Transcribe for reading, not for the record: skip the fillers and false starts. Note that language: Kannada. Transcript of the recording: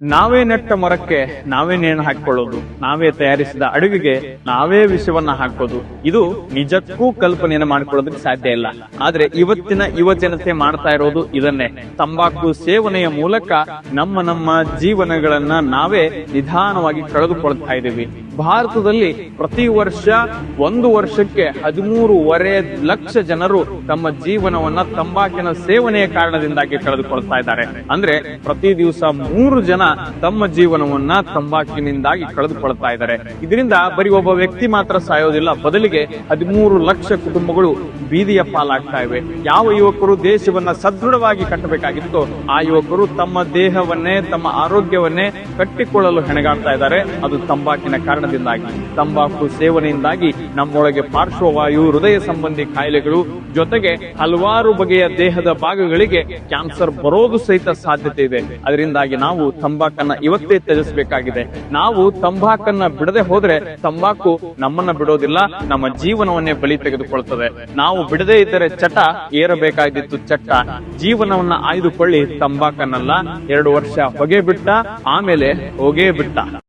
ನಾವೇ ನೆಟ್ಟ ಮರಕ್ಕೆ ನಾವೇ ನೇಣು ಹಾಕೊಳ್ಳೋದು, ನಾವೇ ತಯಾರಿಸಿದ ಅಡುಗೆಗೆ ನಾವೇ ವಿಷವನ್ನ ಹಾಕೋದು, ಇದು ನಿಜಕ್ಕೂ ಕಲ್ಪನೆಯನ್ನು ಮಾಡ್ಕೊಳ್ಳೋದಕ್ಕೆ ಸಾಧ್ಯ ಇಲ್ಲ. ಆದ್ರೆ ಇವತ್ತಿನ ಯುವ ಜನತೆ ಮಾಡ್ತಾ ಇರೋದು ಇದನ್ನೇ. ತಂಬಾಕು ಸೇವನೆಯ ಮೂಲಕ ನಮ್ಮ ಜೀವನಗಳನ್ನ ನಾವೇ ನಿಧಾನವಾಗಿ ಕಳೆದುಕೊಳ್ತಾ ಇದ್ದೀವಿ. ಭಾರತದಲ್ಲಿ ಪ್ರತಿ ವರ್ಷ 1 ವರ್ಷಕ್ಕೆ 13.5 ಲಕ್ಷ ಜನರು ತಮ್ಮ ಜೀವನವನ್ನ ತಂಬಾಕಿನ ಸೇವನೆಯ ಕಾರಣದಿಂದಾಗಿ ಕಳೆದುಕೊಳ್ತಾ ಇದ್ದಾರೆ. ಅಂದ್ರೆ ಪ್ರತಿ ದಿವಸ 3 ಜನ ತಮ್ಮ ಜೀವನವನ್ನ ತಂಬಾಕಿನಿಂದಾಗಿ ಕಳೆದುಕೊಳ್ತಾ ಇದ್ದಾರೆ. ಇದರಿಂದ ಬರೀ ಒಬ್ಬ ವ್ಯಕ್ತಿ ಮಾತ್ರ ಸಾಯೋದಿಲ್ಲ, ಬದಲಿಗೆ 13 ಲಕ್ಷ ಕುಟುಂಬಗಳು ಬೀದಿಯ ಪಾಲಾಗ್ತಾ ಇವೆ. ಯಾವ ಯುವಕರು ದೇಶವನ್ನ ಸದೃಢವಾಗಿ ಕಟ್ಟಬೇಕಾಗಿತ್ತು, ಆ ಯುವಕರು ತಮ್ಮ ದೇಹವನ್ನೇ, ತಮ್ಮ ಆರೋಗ್ಯವನ್ನೇ ಕಟ್ಟಿಕೊಳ್ಳಲು ಹೆಣಗಾಡ್ತಾ ಇದ್ದಾರೆ. ಅದು ತಂಬಾಕಿನ ಕಾರಣದಿಂದಾಗಿ. ತಂಬಾಕು ಸೇವನೆಯಿಂದಾಗಿ ನಮ್ಮೊಳಗೆ ಪಾರ್ಶ್ವವಾಯು, ಹೃದಯ ಸಂಬಂಧಿ ಕಾಯಿಲೆಗಳು ಜೊತೆಗೆ ಹಲವಾರು ಬಗೆಯ ದೇಹದ ಭಾಗಗಳಿಗೆ ಕ್ಯಾನ್ಸರ್ ಬರೋದು ಸಹಿತ ಸಾಧ್ಯತೆ ಇದೆ. ಅದರಿಂದಾಗಿ ನಾವು ತಂಬಾಕನ್ನ ಇವತ್ತೇ ತ್ಯಜಿಸಬೇಕಾಗಿದೆ. ನಾವು ತಂಬಾಕನ್ನ ಬಿಡದೆ ಹೋದ್ರೆ ತಂಬಾಕು ನಮ್ಮನ್ನ ಬಿಡೋದಿಲ್ಲ, ನಮ್ಮ ಜೀವನವನ್ನೇ ಬಲಿ ತೆಗೆದುಕೊಳ್ತದೆ. ನಾವು ಬಿಡದೇ ಇದ್ದರೆ ಚಟ ಏರಬೇಕಾಗಿತ್ತು ಚಟ್ಟ. ಜೀವನವನ್ನ ಆಯ್ದುಕೊಳ್ಳಿ, ತಂಬಾಕನ್ನಲ್ಲ. 2 ವರ್ಷ ಹೊಗೆ ಬಿಟ್ಟ, ಆಮೇಲೆ ಹೊಗೆ ಬಿಟ್ಟ.